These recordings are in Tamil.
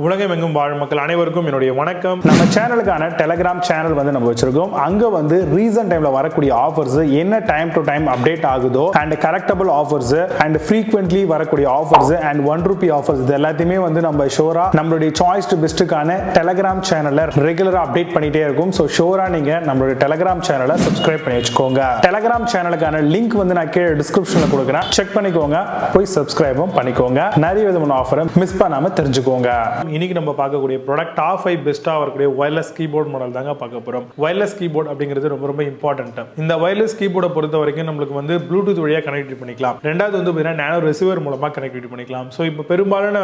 உலகமெங்கும் வாழும் மக்கள் அனைவருக்கும் என்னுடைய வணக்கம். நம்ம சேனலுக்கான டெலிகிராம் சேனல் நம்ம வச்சிருக்கோம். அங்க ரீசன்ட் டைம்ல வரக்கூடிய ஆஃபர்ஸ் என்ன டைம் டு டைம் அப்டேட் ஆகுதோ and correctable offers and frequently வரக்கூடிய ஆஃபர்ஸ் அண்ட் ₹1 ஆஃபர்ஸ் இது எல்லாத்தையுமே நம்ம ஷோரா நம்மளுடைய சாய்ஸ் டு பெஸ்ட்டுக்கான டெலிகிராம் சேனல்ல ரெகுலரா அப்டேட் பண்ணிட்டே இருக்கும். ஸோ ஷோரா நீங்க நம்மளுடைய டெலிகிராம் சேனலை சப்ஸ்கிரைப் பண்ணி வச்சுக்கோங்க. டெலிகிராம் சேனலுக்கான லிங்க் நான் கீழே டிஸ்கிரிப்ஷன்ல கொடுக்குறேன், செக் பண்ணிக்கோங்க, போய் சப்ஸ்கிரைபும் பண்ணிக்கோங்க. நிறைய விதமான ஆஃபரை மிஸ் பண்ணாம தெரிஞ்சுக்கோங்க. இன்னைக்கு நம்ம பார்க்கக்கூடிய ப்ராடக்ட் டாப் 5 பெஸ்டா வரக்கூடிய வயர்லெஸ் கீபோர்ட் மாடல் தாங்க பார்க்க போறோம். வயர்லெஸ் கீபோர்ட் அப்படிங்கிறது ரொம்ப ரொம்ப இம்பார்ட்டன்ட். இந்த வயர்லெஸ் கீபோர்டை பொறுத்த வரைக்கும் நம்மளுக்கு ப்ளூடூத் வழியா கனெக்ட் பண்ணிக்கலாம். ரெண்டாவது பார்த்தீங்கன்னா நானோ ரிசீவர் மூலமா கனெக்ட் பண்ணிக்கலாம். ஸோ இப்போ பெரும்பாலான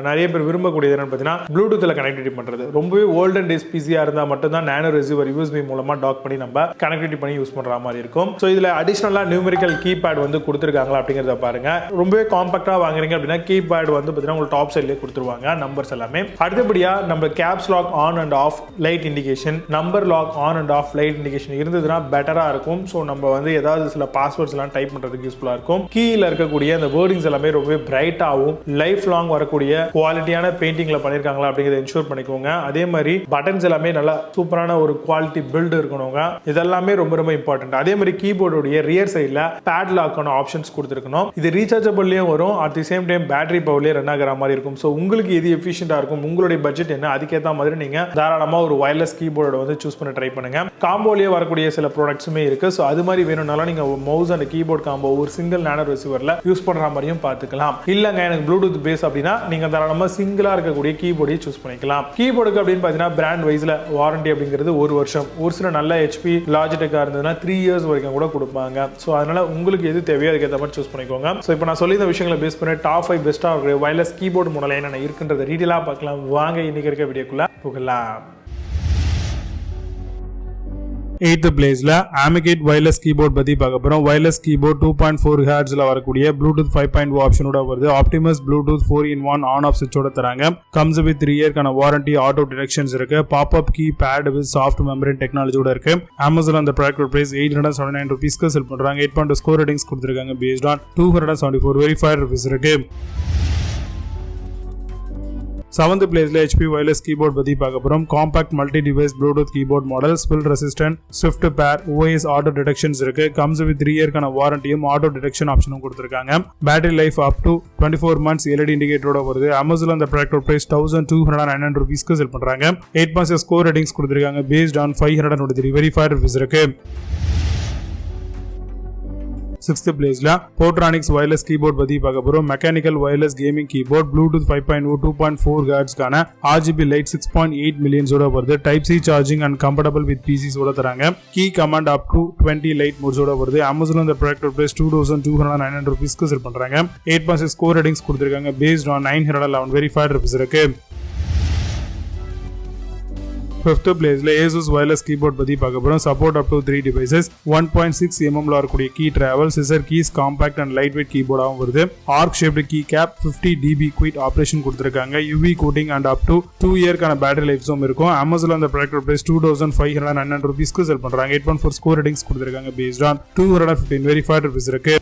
நிறைய பேர் விரும்பக்கூடியது என்னன்னு பார்த்தீங்கன்னா ப்ளூடூத்ல கனெக்ட் பண்றது. ரொம்பவே ஓல்டன் டேஸ் பிசியா இருந்தா மட்டும் தான் நானோ ரிசீவர் யூஎஸ்பி மூலமா டாக் பண்ணி நம்ம கனெக்ட் பண்ணி யூஸ் பண்ற மாதிரி இருக்கும். ஸோ இதுல அடிஷனலா நியூமெரிக்கல் கீபேட் கொடுத்துருக்காங்களா அப்படிங்கறத பாருங்க. ரொம்பவே காம்பாக்டா வாங்குறீங்க அப்படின்னா கீபேட் பார்த்தீங்கன்னா உங்களுக்கு டாப் சைட்லயே கொடுத்துருவாங்க நம்பர்ஸ் எல்லாமே. அடுத்தபடியா நம்ம caps lock on and off light indication, number lock on and off light indication இருந்ததுன்னா பெட்டரா இருக்கும். ஸோ நம்ம ஏதாவது சில பாஸ்வேர்ட்ஸ் எல்லாம் டைப் பண்றதுக்கு யூஸ்ஃபுல்லா இருக்கும். கீழ இருக்கக்கூடிய அந்த வேர்டிங்ஸ் எல்லாமே ரொம்பவே பிரைட்டாகவும் லைஃப் லாங் வரக்கூடிய குவாலிட்டியான பெயிண்டிங்ல பண்ணிருக்காங்களா அப்படிங்கறத என்ஷூர் பண்ணிக்கோங்க. அதே மாதிரி பட்டன்ஸ் எல்லாமே நல்லா சூப்பரான ஒரு குவாலிட்டி பில்ட் இருக்கணுங்க. இதெல்லாமே ரொம்ப ரொம்ப இம்பார்ட்டன்ட். அதே மாதிரி கீபோர்டுடைய ரியர் சைட்ல பேட் லாக்கான ஆப்ஷன்ஸ் கொடுத்துருக்கணும். இது ரீசார்ஜபிள்லயும் வரும், at the same time battery பவர்லயே ரன் ஆகிற மாதிரி இருக்கும். ஸோ உங்களுக்கு எது எஃபிஷியன்டா இருக்கும், உங்களுடைய பட்ஜெட் என்ன, அதுக்கேற்ற மாதிரி நீங்க தாராளமா ஒரு வயர்லெஸ் கீபோர்டை சூஸ் பண்ண ட்ரை பண்ணுங்க. காம்போலயே வரக்கூடிய சில ப்ராடக்ட்ஸுமே இருக்கு. ஸோ அது மாதிரி வேணும்னாலும் நீங்க மவுஸ் அண்ட் கீபோர்ட் காம்போ ஒரு சிங்கிள் நானோ ரிசீவர்ல யூஸ் பண்ற மாதிரியும் பார்த்துக்கலாம். இல்லங்க எனக்கு ப்ளூடூத் பேஸ் அப்படின்னா நீங்க தாராளமா சிங்கிளா இருக்கக்கூடிய கீபோர்டை சூஸ் பண்ணிக்கலாம். கீபோர்டுக்கு அப்படின்னு பார்த்தீங்கன்னா பிராண்ட் வைஸ்ல வாரண்டி அப்படிங்கிறது 1 வருஷம். ஒரு சில நல்ல HP லாஜிடெக்கா இருந்ததுன்னா 3 இயர்ஸ் வரைக்கும் கூட கொடுப்பாங்க. ஸோ அதனால உங்களுக்கு எது தேவையோ அதுக்கேற்ற மாதிரி சூஸ் பண்ணிக்கோங்க. ஸோ இப்போ நான் சொல்லி இந்த விஷயங்களை பேஸ் பண்ணி டாப் 5 பெஸ்டா வயர்லெஸ் கீபோர்டு மாடல் என்னென்ன இருக்குன்றத டீடைலா பார்க்கலாம். வாங்க இன்னைக்கு இருக்க வீடியோக்குள்ள போகலாம். 8th பிளேஸ்ல Amicate wireless keyboard பத்தி பார்க்க போறோம். wireless keyboard 2.4 Hz ல வரக்கூடிய Bluetooth 5.0 ஆப்ஷனோட வருது. Optimus Bluetooth 4-in-1 on off switch ஓட தராங்க. comes with 3 year கான வாரண்டி, auto directions இருக்கு. pop up key pad with soft membrane technology ஓட இருக்கு. Amazon அந்த ப்ராடக்ட் பிரைஸ் ₹879 க்கு செல் பண்றாங்க. 8.2 ஸ்கோர் ரேட்டிங்ஸ் கொடுத்திருக்காங்க. based on 274 verified reviews இருக்கு. 7th பிளேஸ்ல HP wireless keyboard பத்தி பார்க்க போறோம். Compact multi-device Bluetooth keyboard model, spill resistant, swift pair, OS auto detections இருக்கு. comes with 3 year கான வாரண்டியும் auto detection ஆப்ஷனும் கொடுத்திருக்காங்க. battery life up to 24 months LED இண்டிகேட்டரோட வருது. Amazon அந்த ப்ராடக்ட் பிரைஸ் ₹1209 க்கு செல் பண்றாங்க. 8.6 ஸ்கோர் ரேட்டிங்ஸ் கொடுத்திருக்காங்க. based on 523 verified reviews இருக்கு. 6th பிளேஸ்ல Portronics wireless keyboard பத்தி பார்க்க போறோம். Mechanical wireless gaming keyboard Bluetooth 5.0 2.4 Hz கான RGB light 6.8 million ஓட வருது. Type C charging and compatible with PCs ஓட தராங்க. Key command up to 20 light modes ஓட வருது. Amazon அந்த ப்ராடக்ட் பிரைஸ் ₹2209 க்கு செல் பண்றாங்க. 8.6 ஸ்கோர் ரேட்டிங்ஸ் கொடுத்திருக்காங்க. based on 911 verified reviews இருக்கு. 5th பிளேஸ்ல Asus wireless keyboard பத்தி பார்க்க போறோம். support up to 3 devices, 1.6 mm ல வரக்கூடிய key travel, scissor keys, compact and lightweight keyboard ஆவும் வருது. arc shaped key cap, 50 dB quick operation கொடுத்திருக்காங்க. UV coating and up to 2 year கான battery life zone இருக்கும். Amazon அந்த ப்ராடக்ட் பிரைஸ் ₹2509 க்கு செல் பண்றாங்க. 8.4 ஸ்கோர் ரேட்டிங்ஸ் கொடுத்திருக்காங்க. based on 215 verified reviews இருக்கு.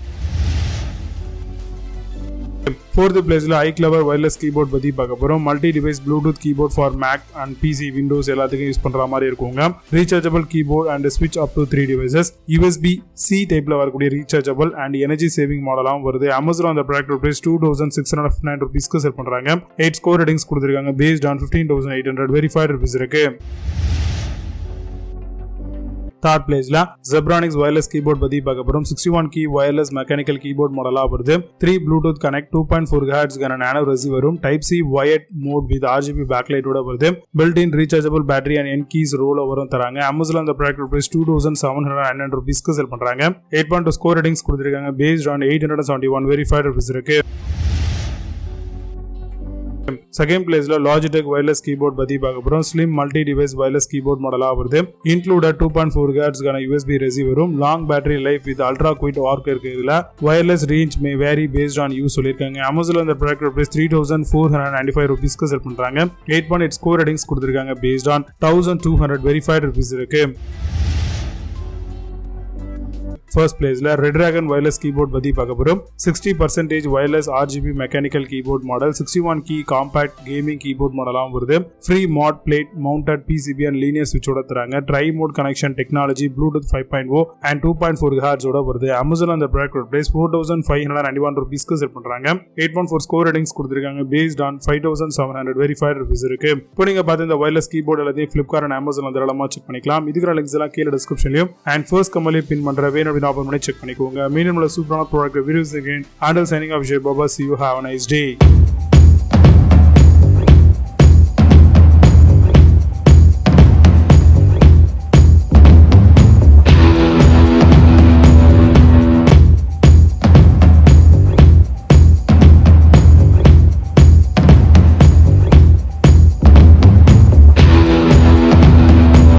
4th பிளேஸ்ல iClever wireless keyboard பத்தி பார்க்க போறோம். Multi device Bluetooth keyboard for Mac and PC Windows எல்லாத்துக்கும் யூஸ் பண்ற மாதிரி இருக்குங்க. ரீசார்ஜபிள் கீபோர்ட் அண்ட் ஸ்விட்ச் அப் டு 3 டிவைசஸ். USB-C டைப்ல வரக்கூடிய ரீசார்ஜபிள் அண்ட் எனர்ஜி சேவிங் மாடலாவும் வருது. Amazon அந்த ப்ராடக்ட் பிரைஸ் ₹2609 க்கு செல் பண்றாங்க. 8 ஸ்கோர் ரேட்டிங்ஸ் கொடுத்திருக்காங்க. based on 15800 verified reviews இருக்கு. 3rd பிளேஸ்ல Zebronics wireless keyboard பத்தி பார்க்க போறோம். 61 key wireless mechanical keyboard மாடலா வருது. 3 Bluetooth connect, 2.4 Hz கான நானோ ரிசீவரும், Type C wired mode with RGB backlight ஓட வருது. built in rechargeable battery and N keys roll overம் தராங்க. Amazon அந்த ப்ராடக்ட் பிரைஸ் ₹2709 க்கு செல் பண்றாங்க. 8.2 ஸ்கோர் ரேட்டிங்ஸ் கொடுத்திருக்காங்க. based on 871 verified reviews இருக்கு. 2nd பிளேஸ்ல Logitech wireless keyboard பத்தி பார்க்க போறோம். slim multi device wireless keyboard மாடலா வருது. included 2.4 Hz கான USB receiverம், long battery life with ultra quick work இருக்கு. இதுல wireless range may vary based on use சொல்லிருக்காங்க. Amazon அந்த ப்ராடக்ட் பிரைஸ் ₹3495 க்கு செல் பண்றாங்க. 8.8 ஸ்கோர் ரேட்டிங்ஸ் கொடுத்திருக்காங்க. based on 1200 verified reviews இருக்கு. ஃபர்ஸ்ட் பிளேஸ்ல ரெட் டிராகன் வயர்லெஸ் கீபோர்ட் பத்தி பார்க்க போறோம். 60% wireless RGB mechanical keyboard model, 61 key compact gaming keyboard மாடலாகவும் வருது. Free mod plate mounted PCB and linear சுவிட்சோட தராங்க. Tri mode connection technology, Bluetooth 5.0 and 2.4 GHz ஓட வருது. அமேசான் அந்த ப்ராடக்ட் பிரைஸ் 4591 ரூபீஸ்க்கு செல் பண்றாங்க. 8.4 ஸ்கோர் ரேட்டிங்ஸ் கொடுத்திருக்காங்க. பேஸ்ட் ஆன் 5700 வெரிஃபைட் ரிவ்யூஸ் இருக்கு. இப்போ நீங்க பார்த்து இந்த வயர்லெஸ் கீபோர்ட் எல்லாத்தையும் Flipkart and Amazon தாராளமா செக் பண்ணிக்கலாம். இதுக்கு லிங்க்ஸ் எல்லாம் கீழே டிஸ்கிரிப்ஷன்லயும் அண்ட் ஃபர்ஸ்ட் கமெண்ட்லயும் பின் பண்ற வேணும் அப்படின்னு ஓபன் பண்ணி செக் பண்ணிக்கோங்க. மீண்டும் சூப்பரான product reviews again. Handle signing off, Jay Baba. See you. Have a nice day.